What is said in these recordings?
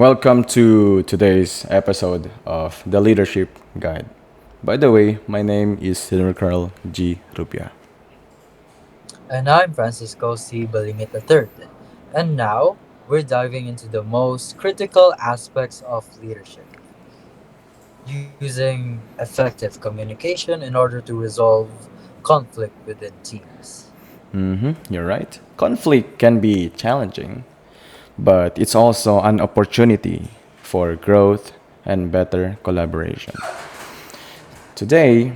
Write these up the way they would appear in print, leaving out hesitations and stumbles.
Welcome to today's episode of the Leadership Guide. By the way, my name is Cinwill G. Rupia. And I'm Francisco C. Balingit III. And now we're diving into the most critical aspects of leadership, using effective communication in order to resolve conflict within teams. You're right. Conflict can be challenging, but it's also an opportunity for growth and better collaboration. Today,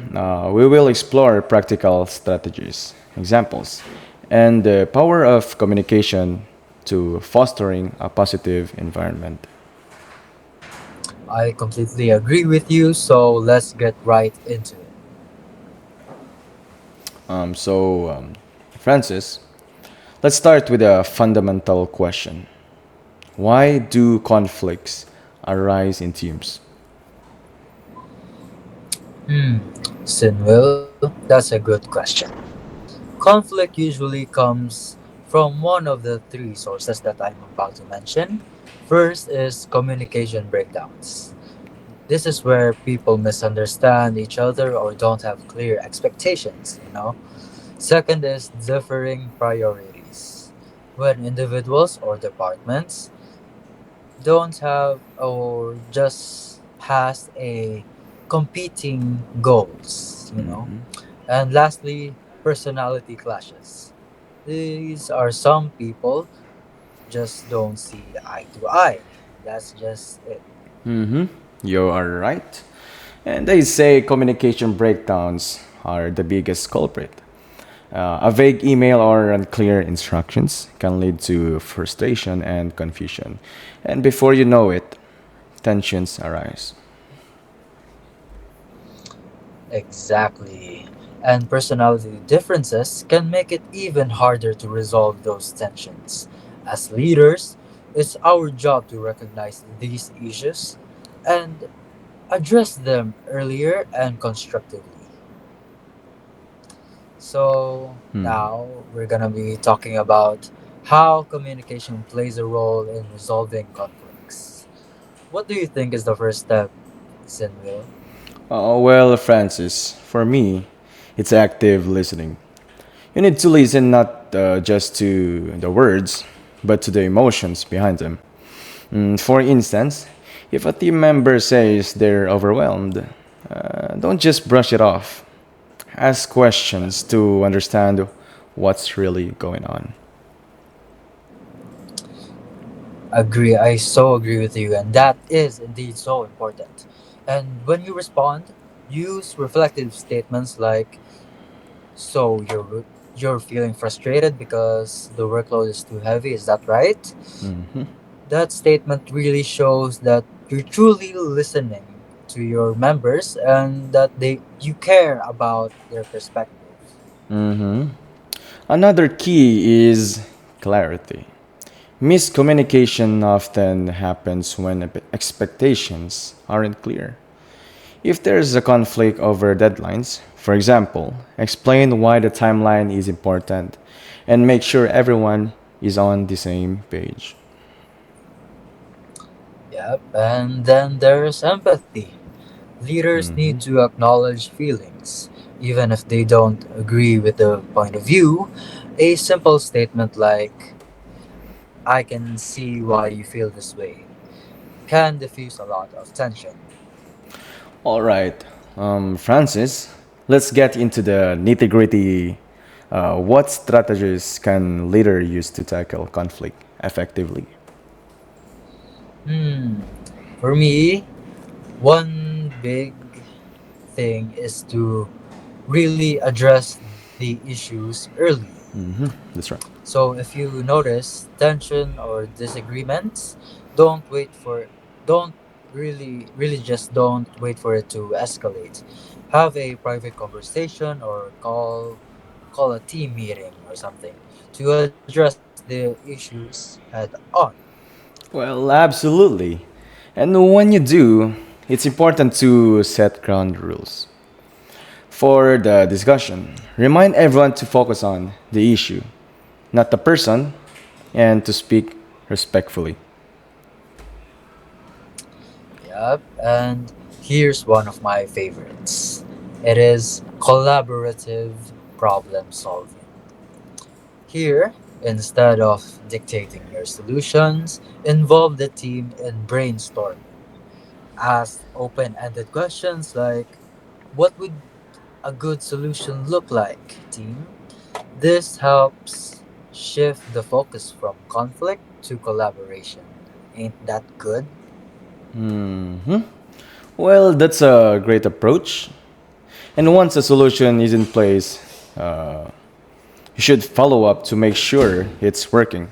we will explore practical strategies, examples, and the power of communication to fostering a positive environment. I completely agree with you, so let's get right into it. So, Francis, let's start with a fundamental question. Why do conflicts arise in teams? Hmm, Sinwil, that's a good question. Conflict usually comes from one of the three sources that I'm about to mention. First is communication breakdowns. This is where people misunderstand each other or don't have clear expectations. Second is differing priorities. When individuals or departments don't have or just has a competing goals. And lastly, personality clashes. These are some people just don't see eye to eye. That's just it. Mm-hmm. You are right. And they say communication breakdowns are the biggest culprit. A vague email or unclear instructions can lead to frustration and confusion. And before you know it, tensions arise. Exactly. And personality differences can make it even harder to resolve those tensions. As leaders, it's our job to recognize these issues and address them earlier and constructively. So, now we're going to be talking about how communication plays a role in resolving conflicts. What do you think is the first step, Sinwil? Well, Francis, for me, it's active listening. You need to listen not just to the words, but to the emotions behind them. For instance, if a team member says they're overwhelmed, don't just brush it off. Ask questions to understand what's really going on. Agree. I so agree with you, and that is indeed so important. And when you respond, use reflective statements like, "So you're feeling frustrated because the workload is too heavy. Is that right?" That statement really shows that you're truly listening to your members and that they you care about their perspective. Another key is clarity. Miscommunication often happens when expectations aren't clear. If there's a conflict over deadlines, for example, explain why the timeline is important and make sure everyone is on the same page. Yep, and then there's empathy. Leaders need to acknowledge feelings, even if they don't agree with the point of view. A simple statement like, "I can see why you feel this way," can diffuse a lot of tension. All right, Francis, let's get into the nitty gritty. What strategies can leader use to tackle conflict effectively? Hmm, for me, one big thing is to really address the issues early. That's right. So if you notice tension or disagreements, don't really just don't wait for it to escalate. Have a private conversation or call a team meeting or something to address the issues head on. Well, absolutely. And when you do, it's important to set ground rules. For the discussion, remind everyone to focus on the issue, not the person, and to speak respectfully. Yep, and here's one of my favorites. It is collaborative problem solving. Here, instead of dictating your solutions, involve the team in brainstorming. Ask open ended questions like, what would a good solution look like, team? This helps shift the focus from conflict to collaboration. Ain't that good? Hmm. Well, that's a great approach. And once a solution is in place, you should follow up to make sure it's working.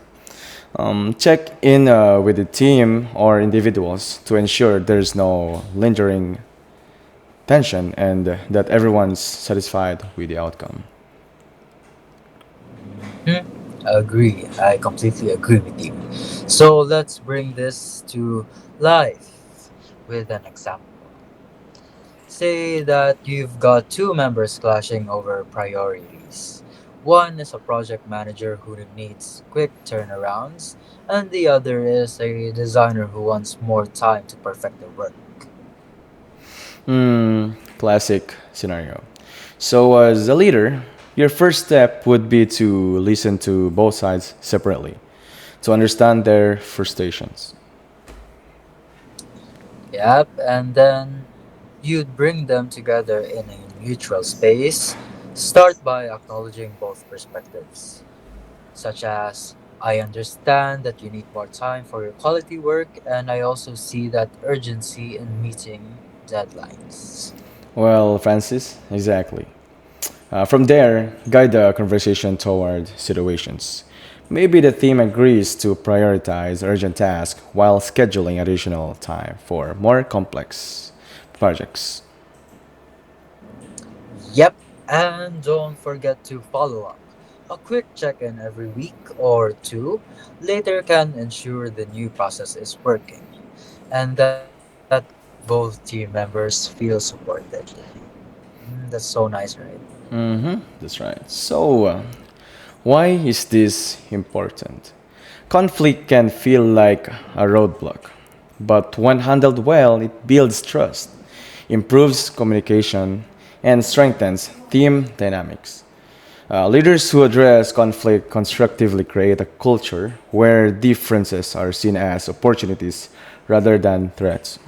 Check in with the team or individuals to ensure there's no lingering tension and that everyone's satisfied with the outcome. Hmm. Agree. I completely agree with you. So let's bring this to life with an example. Say that you've got two members clashing over priorities. One is a project manager who needs quick turnarounds, and the other is a designer who wants more time to perfect their work. Classic scenario. So, as a leader, your first step would be to listen to both sides separately to understand their frustrations. Yep, and then you'd bring them together in a neutral space. Start by acknowledging both perspectives, such as, I understand that you need more time for your quality work, and I also see that urgency in meeting deadlines. Well, Francis, exactly. From there, guide the conversation toward situations. Maybe the team agrees to prioritize urgent tasks while scheduling additional time for more complex projects. Yep, and don't forget to follow up. A quick check in every week or two later can ensure the new process is working and that both team members feel supported. That's so nice, right? That's right. So, why is this important? Conflict can feel like a roadblock, but when handled well, it builds trust, improves communication, and strengthens team dynamics. Leaders who address conflict constructively create a culture where differences are seen as opportunities rather than threats.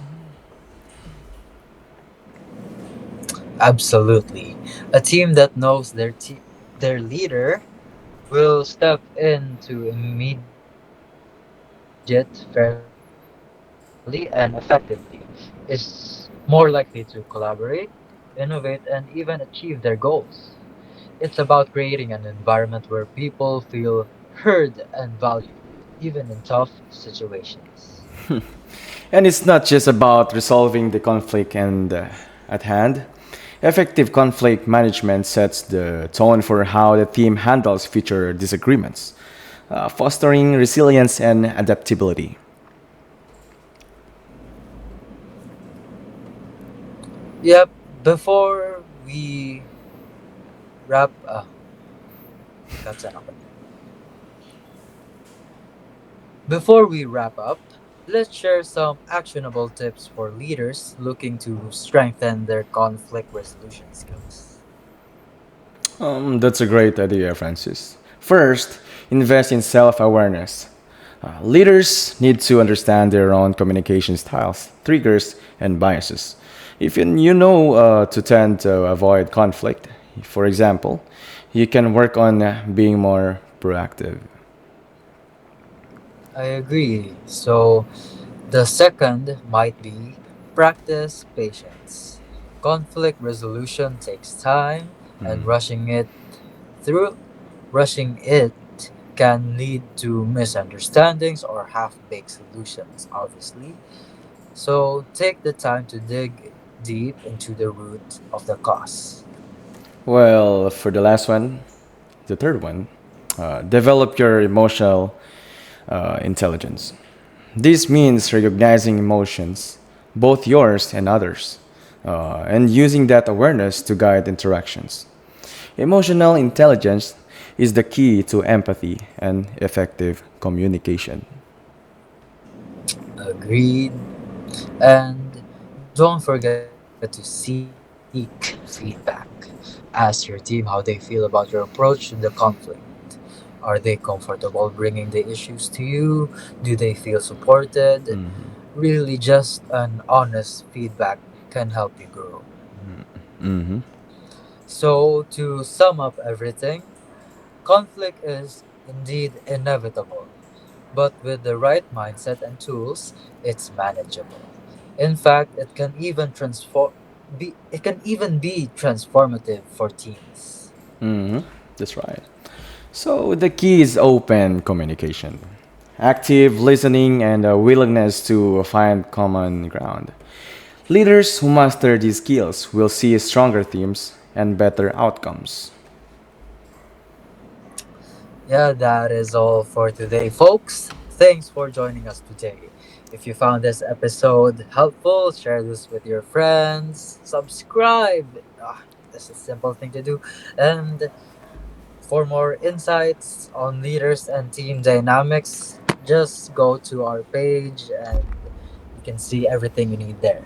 Absolutely. A team that knows their leader will step into immediate, fairly, and effectively is more likely to collaborate, innovate, and even achieve their goals. It's about creating an environment where people feel heard and valued, even in tough situations. And it's not just about resolving the conflict at hand. Effective conflict management sets the tone for how the team handles future disagreements, fostering resilience and adaptability. Yep, before we wrap katsan ako. Before we wrap up, let's share some actionable tips for leaders looking to strengthen their conflict resolution skills. That's a great idea, Francis. First, invest in self awareness. Leaders need to understand their own communication styles, triggers, and biases. If you know to tend to avoid conflict, for example, you can work on being more proactive. I agree. So, the second might be practice patience. Conflict resolution takes time, and through rushing it can lead to misunderstandings or half-baked solutions, obviously. So, take the time to dig deep into the root of the cause. Well, for the last one, the third one, develop your emotional intelligence. This means recognizing emotions, both yours and others, and using that awareness to guide interactions. Emotional intelligence is the key to empathy and effective communication. Agreed. And Don't forget to seek feedback. Ask your team how they feel about your approach to the conflict. Are they comfortable bringing the issues to you? Do they feel supported? Really, just an honest feedback can help you grow. Mm-hmm. So, to sum up everything, conflict is indeed inevitable, but with the right mindset and tools, it's manageable. In fact, it can even be transformative for teams. Mm-hmm. That's right. So the key is open communication, active listening, and a willingness to find common ground. Leaders who master these skills will see stronger teams and better outcomes. Yeah, that is all for today, folks. Thanks for joining us today. If you found this episode helpful, share this with your friends, subscribe. That's a simple thing to do. And for more insights on leaders and team dynamics, just go to our page and you can see everything you need there.